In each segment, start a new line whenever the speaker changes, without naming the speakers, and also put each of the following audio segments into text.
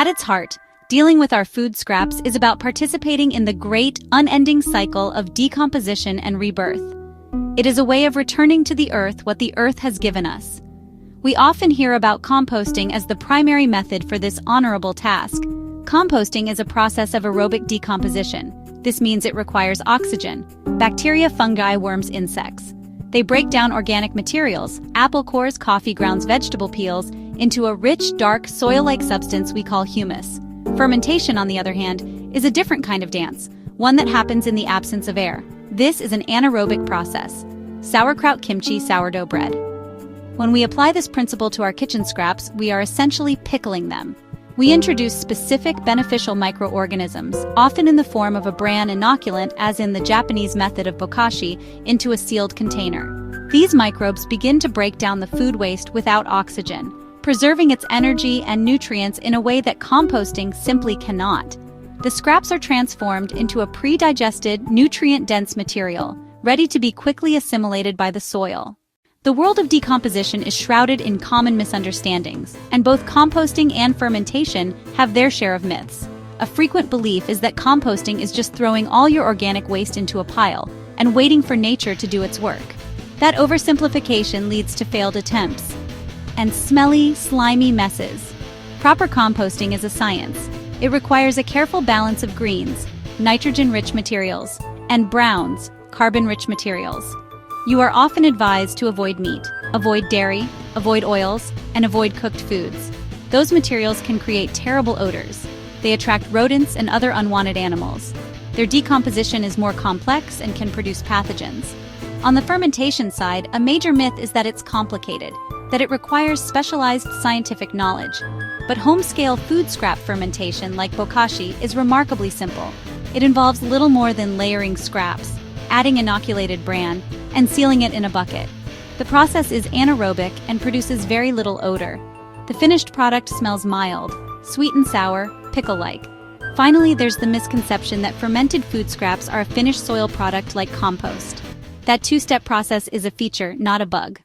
At its heart, dealing with our food scraps is about participating in the great, unending cycle of decomposition and rebirth. It is a way of returning to the earth what the earth has given us. We often hear about composting as the primary method for this honorable task. Composting is a process of aerobic decomposition. This means it requires oxygen, bacteria, fungi, worms, insects. They break down organic materials, apple cores, coffee grounds, vegetable peels, into a rich, dark, soil-like substance we call humus. Fermentation, on the other hand, is a different kind of dance, one that happens in the absence of air. This is an anaerobic process. Sauerkraut, kimchi, sourdough bread. When we apply this principle to our kitchen scraps, we are essentially pickling them. We introduce specific beneficial microorganisms, often in the form of a bran inoculant, as in the Japanese method of Bokashi, into a sealed container. These microbes begin to break down the food waste without oxygen, preserving its energy and nutrients in a way that composting simply cannot. The scraps are transformed into a pre-digested, nutrient-dense material, ready to be quickly assimilated by the soil. The world of decomposition is shrouded in common misunderstandings, and both composting and fermentation have their share of myths. A frequent belief is that composting is just throwing all your organic waste into a pile and waiting for nature to do its work. That oversimplification leads to failed attempts and smelly, slimy messes. Proper composting is a science. It requires a careful balance of greens, nitrogen-rich materials, and browns, carbon-rich materials. You are often advised to avoid meat, avoid dairy, avoid oils, and avoid cooked foods. Those materials can create terrible odors. They attract rodents and other unwanted animals. Their decomposition is more complex and can produce pathogens. On the fermentation side, a major myth is that it's complicated, that it requires specialized scientific knowledge. But home-scale food scrap fermentation, like Bokashi, is remarkably simple. It involves little more than layering scraps, adding inoculated bran, and sealing it in a bucket. The process is anaerobic and produces very little odor. The finished product smells mild, sweet and sour, pickle-like. Finally, there's the misconception that fermented food scraps are a finished soil product like compost. That two-step process is a feature, not a bug.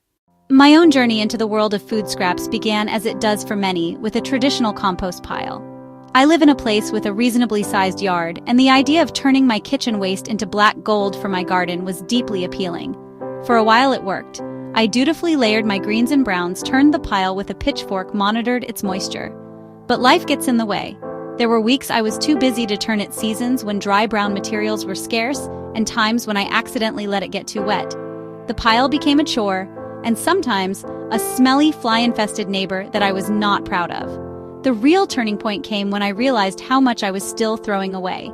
My own journey into the world of food scraps began, as it does for many, with a traditional compost pile. I live in a place with a reasonably sized yard, and the idea of turning my kitchen waste into black gold for my garden was deeply appealing. For a while it worked. I dutifully layered my greens and browns, turned the pile with a pitchfork, monitored its moisture. But life gets in the way. There were weeks I was too busy to turn it, seasons when dry brown materials were scarce, and times when I accidentally let it get too wet. The pile became a chore, and sometimes a smelly, fly-infested neighbor that I was not proud of. The real turning point came when I realized how much I was still throwing away.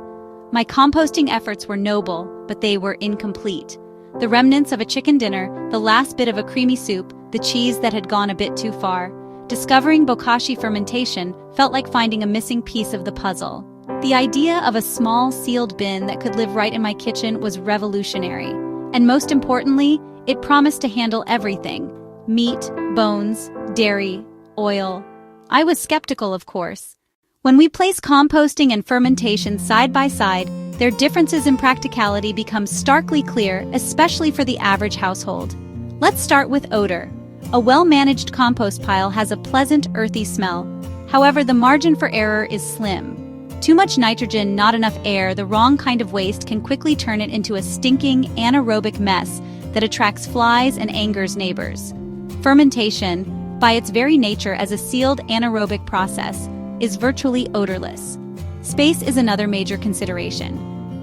My composting efforts were noble, but they were incomplete. The remnants of a chicken dinner, the last bit of a creamy soup, the cheese that had gone a bit too far. Discovering Bokashi fermentation felt like finding a missing piece of the puzzle. The idea of a small, sealed bin that could live right in my kitchen was revolutionary. And most importantly, it promised to handle everything: meat, bones, dairy, oil. I was skeptical, of course. When we place composting and fermentation side by side, their differences in practicality become starkly clear, especially for the average household. Let's start with odor. A well-managed compost pile has a pleasant, earthy smell. However, the margin for error is slim. Too much nitrogen, not enough air, the wrong kind of waste can quickly turn it into a stinking, anaerobic mess that attracts flies and angers neighbors. Fermentation, by its very nature as a sealed anaerobic process, is virtually odorless. Space is another major consideration.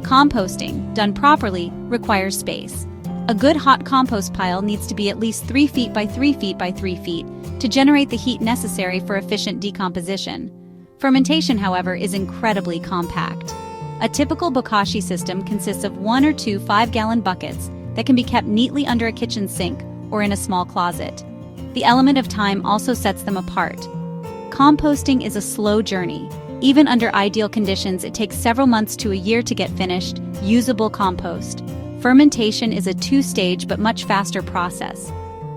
Composting, done properly, requires space. A good hot compost pile needs to be at least 3 feet by 3 feet by 3 feet to generate the heat necessary for efficient decomposition. Fermentation, however, is incredibly compact. A typical Bokashi system consists of 1 or 2 5-gallon buckets that can be kept neatly under a kitchen sink or in a small closet. The element of time also sets them apart. Composting is a slow journey. Even under ideal conditions, it takes several months to a year to get finished, usable compost. Fermentation is a 2-stage but much faster process.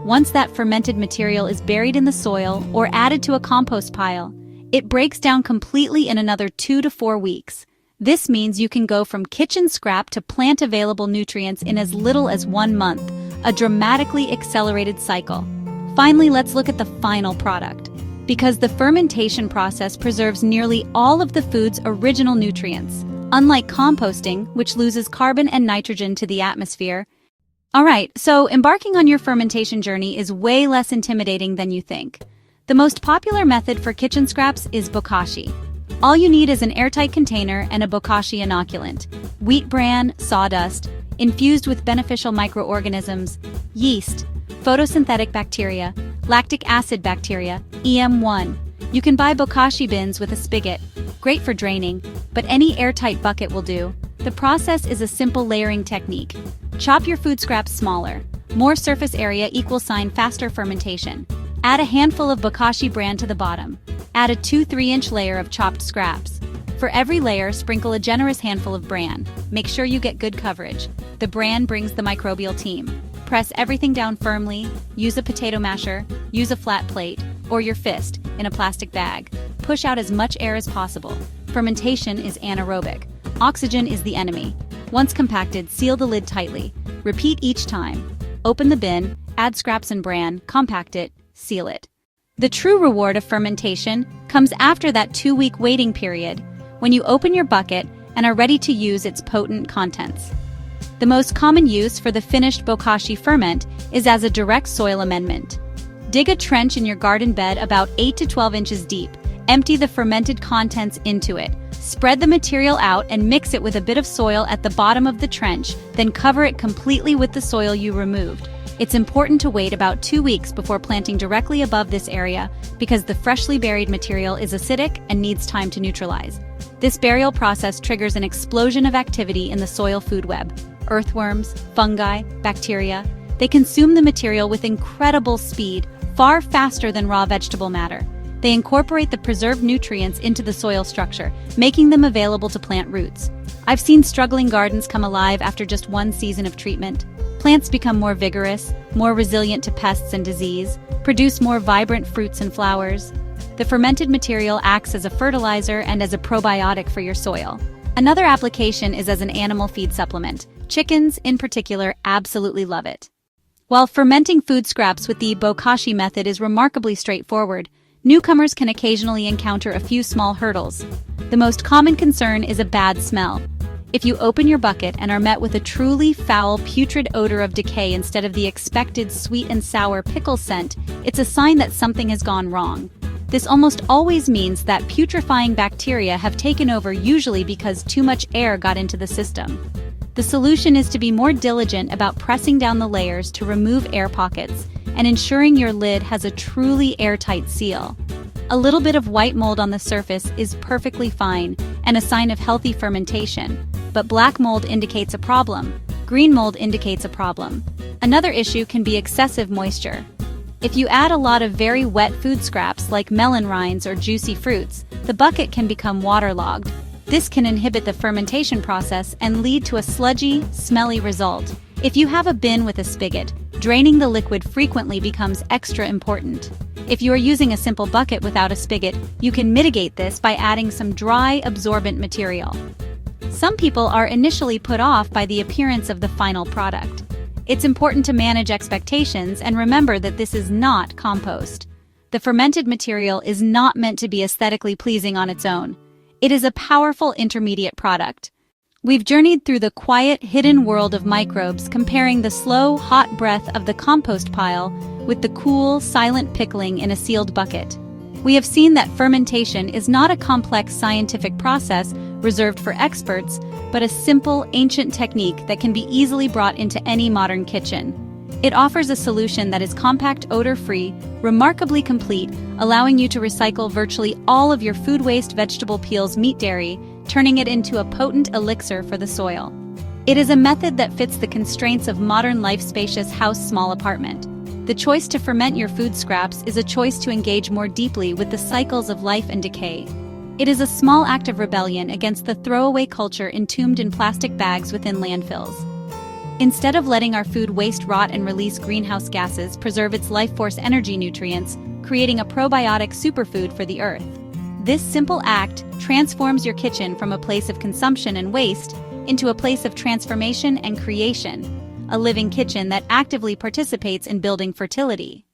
Once that fermented material is buried in the soil or added to a compost pile, it breaks down completely in another 2 to 4 weeks. This means you can go from kitchen scrap to plant-available nutrients in as little as 1 month, a dramatically accelerated cycle. Finally, let's look at the final product. because the fermentation process preserves nearly all of the food's original nutrients, unlike composting, which loses carbon and nitrogen to the atmosphere. Alright, so embarking on your fermentation journey is way less intimidating than you think. The most popular method for kitchen scraps is Bokashi. All you need is an airtight container and a Bokashi inoculant, wheat bran, sawdust, infused with beneficial microorganisms, yeast, photosynthetic bacteria, lactic acid bacteria, EM1. You can buy Bokashi bins with a spigot, great for draining, but any airtight bucket will do. The process is a simple layering technique. Chop your food scraps smaller. More surface area equals faster fermentation. Add a handful of Bokashi bran to the bottom. Add a 2-3-inch layer of chopped scraps. For every layer, sprinkle a generous handful of bran. Make sure you get good coverage. The bran brings the microbial team. Press everything down firmly. Use a potato masher, use a flat plate, or your fist in a plastic bag. Push out as much air as possible. Fermentation is anaerobic. Oxygen is the enemy. Once compacted, seal the lid tightly. Repeat each time. Open the bin, add scraps and bran, compact it, seal it. The true reward of fermentation comes after that 2-week waiting period, when you open your bucket and are ready to use its potent contents. The most common use for the finished Bokashi ferment is as a direct soil amendment. Dig a trench in your garden bed about 8 to 12 inches deep. Empty the fermented contents into it. Spread the material out and mix it with a bit of soil at the bottom of the trench, then cover it completely with the soil you removed. It's important to wait about 2 weeks before planting directly above this area because the freshly buried material is acidic and needs time to neutralize. This burial process triggers an explosion of activity in the soil food web. Earthworms, fungi, bacteria, they consume the material with incredible speed, far faster than raw vegetable matter. They incorporate the preserved nutrients into the soil structure, making them available to plant roots. I've seen struggling gardens come alive after just 1 season of treatment. Plants become more vigorous, more resilient to pests and disease, produce more vibrant fruits and flowers. The fermented material acts as a fertilizer and as a probiotic for your soil. Another application is as an animal feed supplement. Chickens, in particular, absolutely love it. While fermenting food scraps with the Bokashi method is remarkably straightforward, newcomers can occasionally encounter a few small hurdles. The most common concern is a bad smell. If you open your bucket and are met with a truly foul, putrid odor of decay instead of the expected sweet and sour pickle scent, it's a sign that something has gone wrong. This almost always means that putrefying bacteria have taken over, usually because too much air got into the system. The solution is to be more diligent about pressing down the layers to remove air pockets and ensuring your lid has a truly airtight seal. A little bit of white mold on the surface is perfectly fine and a sign of healthy fermentation, but black mold indicates a problem. Green mold indicates a problem. Another issue can be excessive moisture. If you add a lot of very wet food scraps like melon rinds or juicy fruits, the bucket can become waterlogged. This can inhibit the fermentation process and lead to a sludgy, smelly result. If you have a bin with a spigot, draining the liquid frequently becomes extra important. If you are using a simple bucket without a spigot, you can mitigate this by adding some dry, absorbent material. Some people are initially put off by the appearance of the final product. It's important to manage expectations and remember that this is not compost. The fermented material is not meant to be aesthetically pleasing on its own. It is a powerful intermediate product. We've journeyed through the quiet, hidden world of microbes, comparing the slow, hot breath of the compost pile with the cool, silent pickling in a sealed bucket. We have seen that fermentation is not a complex scientific process reserved for experts, but a simple, ancient technique that can be easily brought into any modern kitchen. It offers a solution that is compact, odor-free, remarkably complete, allowing you to recycle virtually all of your food waste, vegetable peels, meat, dairy, turning it into a potent elixir for the soil. It is a method that fits the constraints of modern life, spacious house, small apartment. The choice to ferment your food scraps is a choice to engage more deeply with the cycles of life and decay. It is a small act of rebellion against the throwaway culture entombed in plastic bags within landfills. Instead of letting our food waste rot and release greenhouse gases, preserve its life force energy nutrients, creating a probiotic superfood for the earth. This simple act transforms your kitchen from a place of consumption and waste into a place of transformation and creation, a living kitchen that actively participates in building fertility.